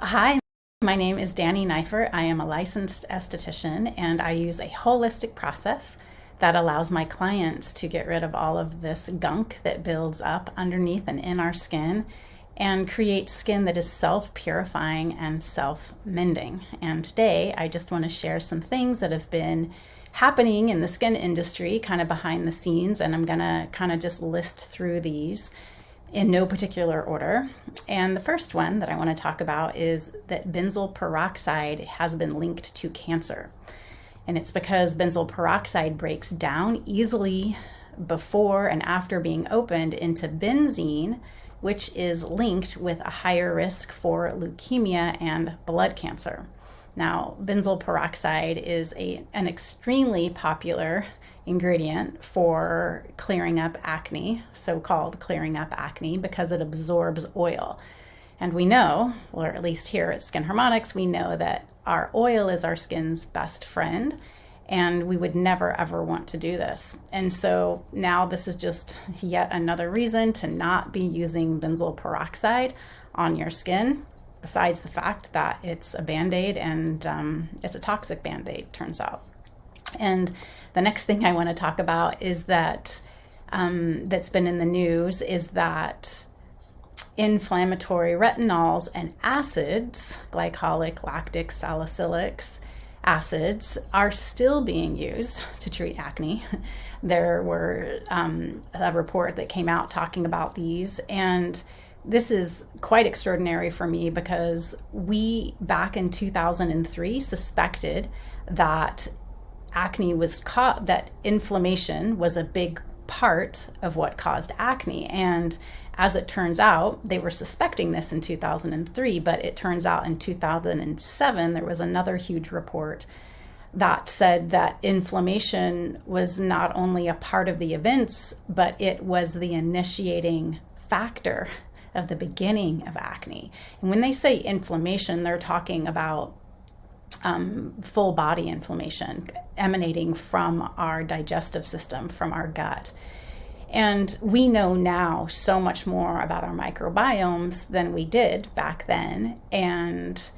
Hi, my name is Danny Neifert. I am a licensed esthetician and I use a holistic process that allows my clients to get rid of all of this gunk that builds up underneath and in our skin and create skin that is self-purifying and self-mending. And today I just want to share some things that have been happening in the skin industry kind of behind the scenes, and I'm going to kind of just list through these in no particular order. And the first one that I want to talk about is that benzoyl peroxide has been linked to cancer. And it's because benzoyl peroxide breaks down easily before and after being opened into benzene, which is linked with a higher risk for leukemia and blood cancer. Now, benzoyl peroxide is an extremely popular ingredient for clearing up acne, so-called clearing up acne, because it absorbs oil. And we know, or at least here at Skin Harmonics, we know that our oil is our skin's best friend, and we would never ever want to do this. And so now this is just yet another reason to not be using benzoyl peroxide on your skin, besides the fact that it's a Band-Aid and it's a toxic Band-Aid, turns out. And the next thing I want to talk about is that that's been in the news is that inflammatory retinols and acids, glycolic, lactic, salicylic acids, are still being used to treat acne. There were a report that came out talking about these, and this is quite extraordinary for me because we, back in 2003, suspected that acne was that inflammation was a big part of what caused acne. And as it turns out, they were suspecting this in 2003, but it turns out in 2007, there was another huge report that said that inflammation was not only a part of the events, but it was the initiating factor of the beginning of acne. And when they say inflammation, they're talking about full body inflammation emanating from our digestive system, from our gut. And we know now so much more about our microbiomes than we did back then. And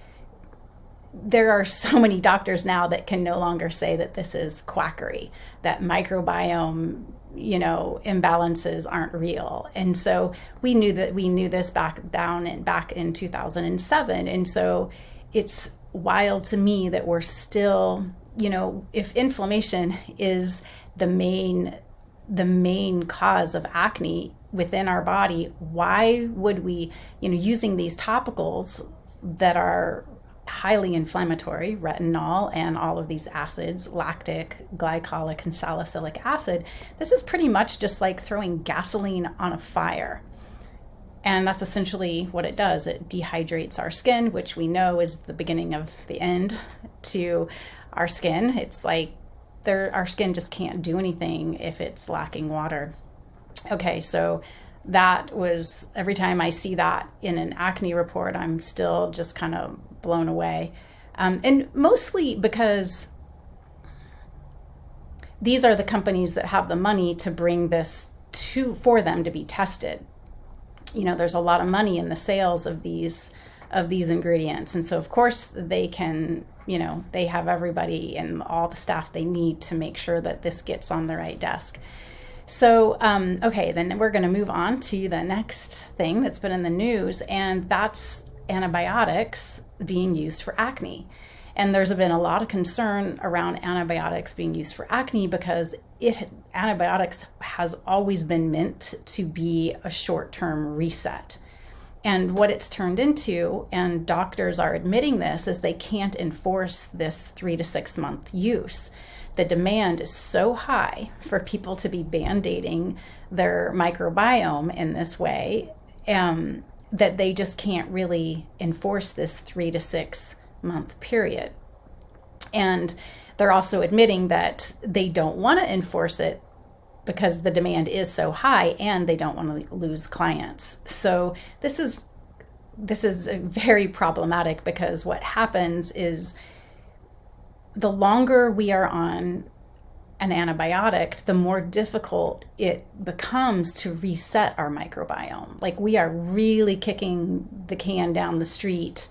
there are so many doctors now that can no longer say that this is quackery, that microbiome imbalances aren't real. And so we knew this back in 2007. And so it's wild to me that we're still, if inflammation is the main cause of acne within our body, why would we, using these topicals that are highly inflammatory, retinol and all of these acids, lactic, glycolic, and salicylic acid, this is pretty much just like throwing gasoline on a fire. And that's essentially what it does. It dehydrates our skin, which we know is the beginning of the end to our skin. It's like our skin just can't do anything if it's lacking water. Okay, so that was, every time I see that in an acne report, I'm still just kind of blown away. And mostly because these are the companies that have the money to bring this for them to be tested. There's a lot of money in the sales of these ingredients. And so of course they can, they have everybody and all the staff they need to make sure that this gets on the right desk. So, okay, then we're going to move on to the next thing that's been in the news, and that's antibiotics being used for acne. And there's been a lot of concern around antibiotics being used for acne because antibiotics has always been meant to be a short-term reset. And what it's turned into, and doctors are admitting this, is they can't enforce this 3 to 6 month use. The demand is so high for people to be band-aiding their microbiome in this way that they just can't really enforce this 3 to 6 month period. And they're also admitting that they don't want to enforce it because the demand is so high and they don't want to lose clients. So this is very problematic because what happens is the longer we are on an antibiotic, the more difficult it becomes to reset our microbiome. Like, we are really kicking the can down the street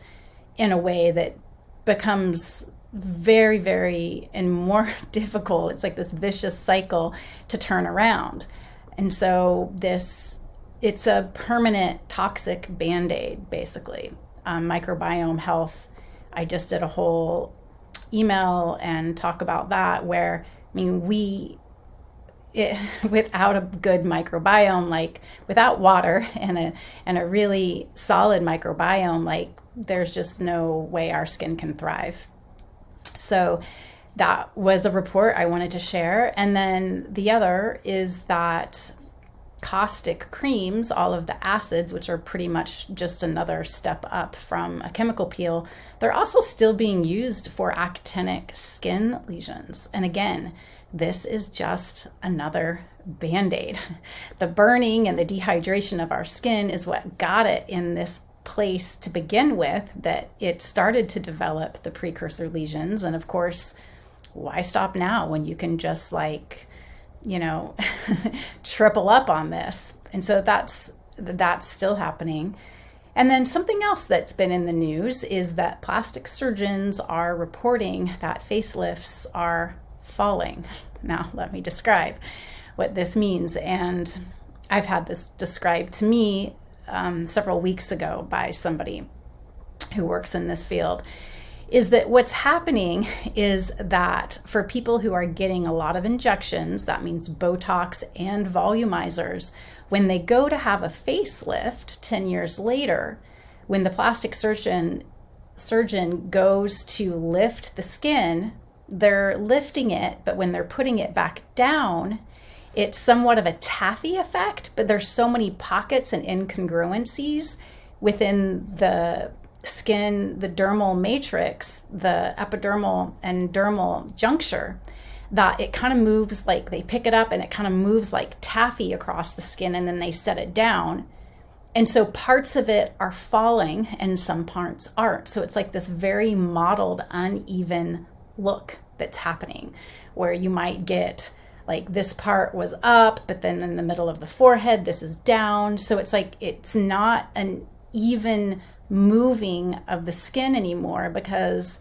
in a way that becomes very, very and more difficult. It's like this vicious cycle to turn around. And so it's a permanent toxic Band-Aid, basically. Microbiome health, I just did a whole email and talk about that, where, I mean, without a good microbiome, like without water and a really solid microbiome, like there's just no way our skin can thrive. So that was a report I wanted to share. And then the other is that caustic creams, all of the acids, which are pretty much just another step up from a chemical peel, they're also still being used for actinic skin lesions. And again, this is just another Band-Aid. The burning and the dehydration of our skin is what got it in this place to begin with, that it started to develop the precursor lesions. And of course, why stop now when you can just triple up on this? And so that's still happening. And then something else that's been in the news is that plastic surgeons are reporting that facelifts are falling. Now, let me describe what this means. And I've had this described to me several weeks ago by somebody who works in this field. Is that what's happening is that for people who are getting a lot of injections, that means Botox and volumizers, when they go to have a facelift 10 years later, when the plastic surgeon goes to lift the skin, they're lifting it, but when they're putting it back down, it's somewhat of a taffy effect, but there's so many pockets and incongruencies within the skin, the dermal matrix, the epidermal and dermal juncture, that it kind of moves, like they pick it up and it kind of moves like taffy across the skin, and then they set it down. And so parts of it are falling and some parts aren't. So it's like this very mottled, uneven look that's happening, where you might get like this part was up, but then in the middle of the forehead, this is down. So it's like it's not an even moving of the skin anymore, because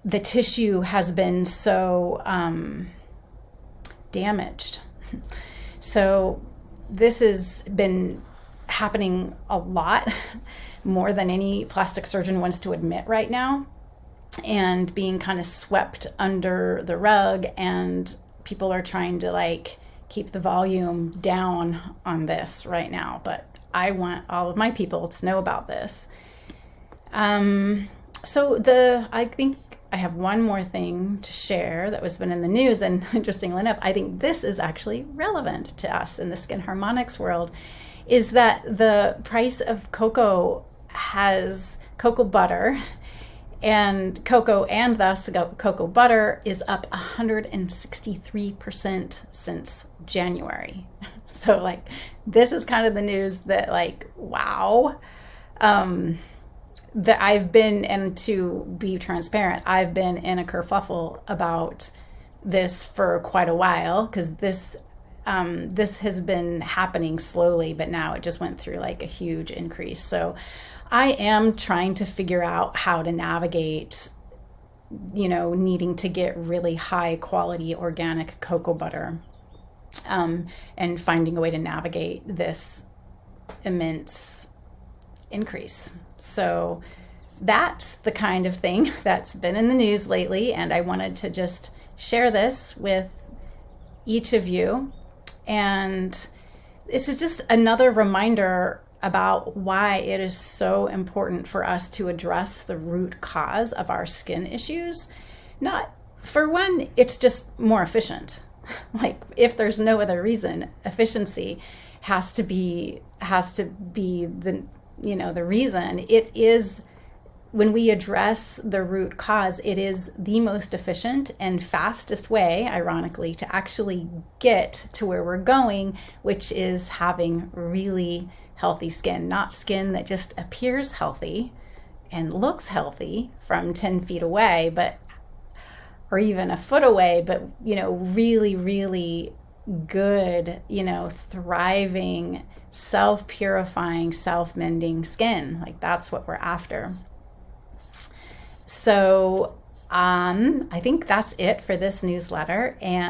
the tissue has been so damaged. So this has been happening a lot, more than any plastic surgeon wants to admit right now, and being kind of swept under the rug, and people are trying to keep the volume down on this right now. But I want all of my people to know about this. I think I have one more thing to share that was been in the news, and interestingly enough, I think this is actually relevant to us in the Skin Harmonics world, is that the price of cocoa butter, and cocoa and thus cocoa butter is up 163% since January. So this is kind of the news that wow. That I've been, and to be transparent, I've been in a kerfuffle about this for quite a while, because this has been happening slowly, but now it just went through a huge increase. So I am trying to figure out how to navigate, needing to get really high quality organic cocoa butter, and finding a way to navigate this immense increase. So that's the kind of thing that's been in the news lately, and I wanted to just share this with each of you. And this is just another reminder about why it is so important for us to address the root cause of our skin issues. Not, for one, it's just more efficient. If there's no other reason, efficiency has to be the the reason. It is, when we address the root cause, it is the most efficient and fastest way, ironically, to actually get to where we're going, which is having really healthy skin, not skin that just appears healthy and looks healthy from 10 feet away, or even a foot away, but really, really good, thriving, self-purifying, self-mending skin. That's what we're after. So I think that's it for this newsletter. And